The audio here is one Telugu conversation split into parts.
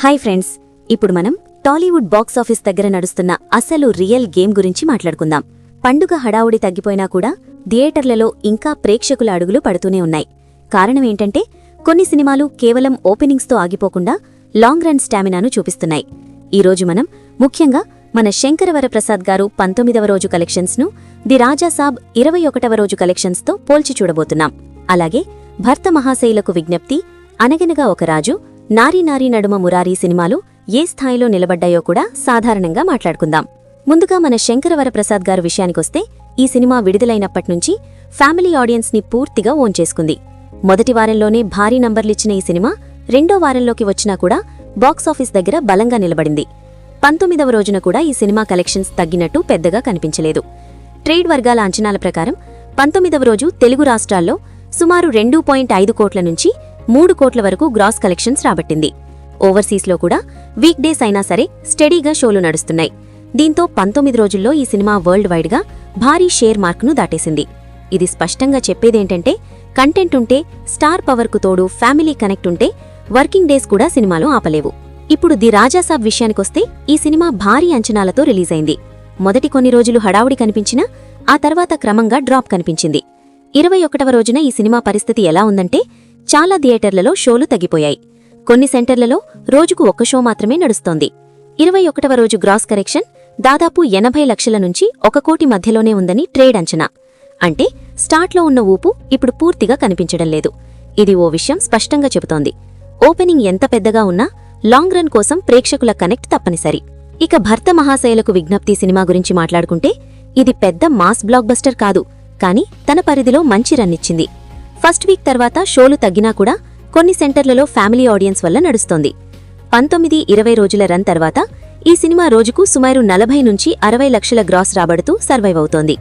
హాయ్ ఫ్రెండ్స్, ఇప్పుడు మనం టాలీవుడ్ బాక్స్ ఆఫీస్ దగ్గర నడుస్తున్న అసలు రియల్ గేమ్ గురించి మాట్లాడుకుందాం. పండుగ హడావుడి తగ్గిపోయినా కూడా థియేటర్లలో ఇంకా ప్రేక్షకుల అడుగులు పడుతూనే ఉన్నాయి. కారణమేంటంటే కొన్ని సినిమాలు కేవలం ఓపెనింగ్స్తో ఆగిపోకుండా లాంగ్ రన్ స్టామినాను చూపిస్తున్నాయి. ఈరోజు మనం ముఖ్యంగా మన శంకరవరప్రసాద్ గారు 19వ రోజు కలెక్షన్స్ను ది రాజాసాబ్ 21వ రోజు కలెక్షన్స్తో పోల్చి చూడబోతున్నాం. అలాగే భర్త మహాశైలకు విజ్ఞప్తి, అనగనగా ఒక రాజు, నారీ నారీ నడుమ మురారీ సినిమాలు ఏ స్థాయిలో నిలబడ్డాయో కూడా సాధారణంగా మాట్లాడుకుందాం. ముందుగా మన శంకరవరప్రసాద్ గారు విషయానికొస్తే ఈ సినిమా విడుదలైనప్పట్నుంచి ఫ్యామిలీ ఆడియన్స్ని పూర్తిగా ఓన్ చేసుకుంది. మొదటి వారంలోనే భారీ నంబర్లిచ్చిన ఈ సినిమా రెండో వారంలోకి వచ్చినా కూడా బాక్సాఫీస్ దగ్గర బలంగా నిలబడింది. 19వ రోజున కూడా ఈ సినిమా కలెక్షన్స్ తగ్గినట్టు పెద్దగా కనిపించలేదు. ట్రేడ్ వర్గాల అంచనాల ప్రకారం 19వ రోజు తెలుగు రాష్ట్రాల్లో సుమారు 2.5 కోట్ల నుంచి 3 కోట్ల వరకు గ్రాస్ కలెక్షన్స్ రాబట్టింది. ఓవర్సీస్లో కూడా వీక్ డేస్ అయినా సరే స్టడీగా షోలు నడుస్తున్నాయి. దీంతో 19 రోజుల్లో ఈ సినిమా వరల్డ్ వైడ్గా భారీ షేర్ మార్క్ను దాటేసింది. ఇది స్పష్టంగా చెప్పేదేంటంటే కంటెంట్ ఉంటే, స్టార్ పవర్కు తోడు ఫ్యామిలీ కనెక్ట్ ఉంటే వర్కింగ్ డేస్ కూడా సినిమాలు ఆపలేవు. ఇప్పుడు ది రాజాసాబ్ విషయానికొస్తే ఈ సినిమా భారీ అంచనాలతో రిలీజైంది. మొదటి కొన్ని రోజులు హడావుడి కనిపించినా ఆ తర్వాత క్రమంగా డ్రాప్ కనిపించింది. 21వ రోజున ఈ సినిమా పరిస్థితి ఎలా ఉందంటే చాలా థియేటర్లలో షోలు తగ్గిపోయాయి. కొన్ని సెంటర్లలో రోజుకు 1 షో మాత్రమే నడుస్తోంది. 21వ రోజు గ్రాస్ కలెక్షన్ దాదాపు 80 లక్షల నుంచి 1 కోటి మధ్యలోనే ఉందని ట్రేడ్ అంచనా. అంటే స్టార్ట్లో ఉన్న ఊపు ఇప్పుడు పూర్తిగా కనిపించడం లేదు. ఇది ఓ విషయం స్పష్టంగా చెబుతోంది. ఓపెనింగ్ ఎంత పెద్దగా ఉన్నా లాంగ్ రన్ కోసం ప్రేక్షకుల కనెక్ట్ తప్పనిసరి. ఇక భర్త మహాశైలకు విజ్ఞప్తి సినిమా గురించి మాట్లాడుకుంటే ఇది పెద్ద మాస్ బ్లాక్ బస్టర్ కాదు, కానీ తన పరిధిలో మంచి రన్ ఇచ్చింది. ఫస్ట్ వీక్ తర్వాత షోలు తగ్గినా కూడా కొన్ని సెంటర్లలో ఫ్యామిలీ ఆడియన్స్ వల్ల నడుస్తోంది. 19-20 రోజుల రన్ తర్వాత ఈ సినిమా రోజుకు సుమారు 40 నుంచి 60 లక్షల గ్రాస్ రాబడుతూ సర్వైవ్ అవుతోంది.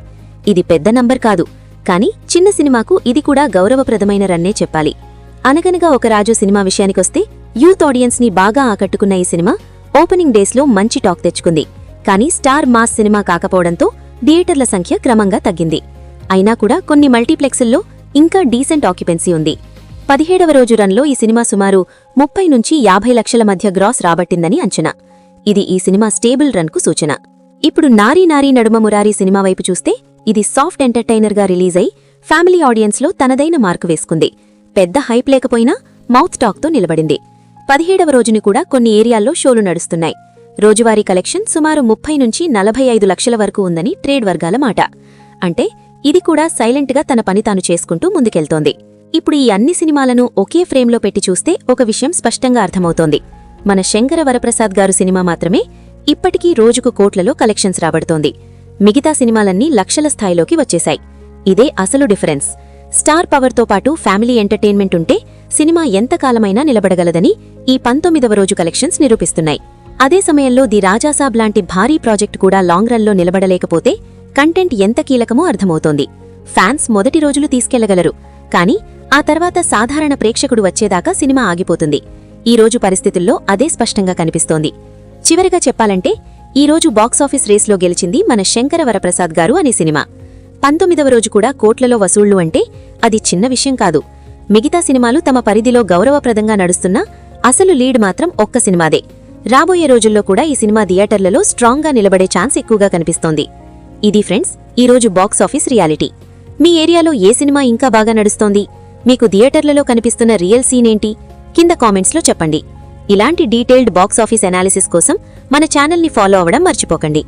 ఇది పెద్ద నంబర్ కాదు, కానీ చిన్న సినిమాకు ఇది కూడా గౌరవప్రదమైన రన్నే చెప్పాలి. అనగనగా ఒక రాజు సినిమా విషయానికొస్తే యూత్ ఆడియన్స్ని బాగా ఆకట్టుకున్న ఈ సినిమా ఓపెనింగ్ డేస్లో మంచి టాక్ తెచ్చుకుంది. కానీ స్టార్ మాస్ సినిమా కాకపోవడంతో థియేటర్ల సంఖ్య క్రమంగా తగ్గింది. అయినా కూడా కొన్ని మల్టీప్లెక్స్ల్లో ఇంకా డీసెంట్ ఆక్యుపెన్సీ ఉంది. 17వ రోజు రన్లో ఈ సినిమా సుమారు 30 నుంచి 50 లక్షల మధ్య గ్రాస్ రాబట్టిందని అంచనా. ఇది ఈ సినిమా స్టేబుల్ రన్కు సూచన. ఇప్పుడు నారీ నారీ నడుమ మురారీ సినిమా వైపు చూస్తే ఇది సాఫ్ట్ ఎంటర్టైనర్గా రిలీజ్ అయి ఫ్యామిలీ ఆడియన్స్లో తనదైన మార్కు వేసుకుంది. పెద్ద హైప్ లేకపోయినా మౌత్ టాక్తో నిలబడింది. 17వ రోజుని కూడా కొన్ని ఏరియాల్లో షోలు నడుస్తున్నాయి. రోజువారీ కలెక్షన్ సుమారు 30 నుంచి 45 లక్షల వరకు ఉందని ట్రేడ్ వర్గాల మాట. అంటే ఇది కూడా సైలెంట్గా తన పని తాను చేసుకుంటూ ముందుకెళ్తోంది. ఇప్పుడు ఈ అన్ని సినిమాలను ఒకే ఫ్రేమ్లో పెట్టి చూస్తే ఒక విషయం స్పష్టంగా అర్థమవుతోంది. మన శంకరవరప్రసాద్ గారు సినిమా మాత్రమే ఇప్పటికీ రోజుకు కోట్లలో కలెక్షన్స్ రాబడుతోంది. మిగతా సినిమాలన్నీ లక్షల స్థాయిలోకి వచ్చేశాయి. ఇదే అసలు డిఫరెన్స్. స్టార్ పవర్తో పాటు ఫ్యామిలీ ఎంటర్టైన్మెంట్ ఉంటే సినిమా ఎంతకాలమైనా నిలబడగలదని ఈ 19వ రోజు కలెక్షన్స్ నిరూపిస్తున్నాయి. అదే సమయంలో ది రాజాసాబ్ లాంటి భారీ ప్రాజెక్ట్ కూడా లాంగ్ రన్లో నిలబడలేకపోతే కంటెంట్ ఎంత కీలకమో అర్థమవుతోంది. ఫ్యాన్స్ మొదటి రోజులు తీసుకెళ్లగలరు, కానీ ఆ తర్వాత సాధారణ ప్రేక్షకుడు వచ్చేదాకా సినిమా ఆగిపోతుంది. ఈ రోజు పరిస్థితుల్లో అదే స్పష్టంగా కనిపిస్తోంది. చివరిగా చెప్పాలంటే ఈ రోజు బాక్సాఫీస్ రేస్లో గెలిచింది మన శంకరవరప్రసాద్ గారు అనే సినిమా. 19వ రోజు కూడా కోట్లలో వసూళ్లు అంటే అది చిన్న విషయం కాదు. మిగతా సినిమాలు తమ పరిధిలో గౌరవప్రదంగా నడుస్తున్నా అసలు లీడ్ మాత్రం ఒక్క సినిమాదే. రాబోయే రోజుల్లో కూడా ఈ సినిమా థియేటర్లలో స్ట్రాంగ్గా నిలబడే ఛాన్స్ ఎక్కువగా కనిపిస్తోంది. ఇది ఫ్రెండ్స్ ఈరోజు బాక్సాఫీస్ రియాలిటీ. మీ ఏరియాలో ఏ సినిమా ఇంకా బాగా నడుస్తోంది? మీకు థియేటర్లలో కనిపిస్తున్న రియల్ సీన్ ఏంటి? కింద కామెంట్స్లో చెప్పండి. ఇలాంటి డీటెయిల్డ్ బాక్సాఫీస్ అనాలిసిస్ కోసం మన ఛానల్ని ఫాలో అవ్వడం మర్చిపోకండి.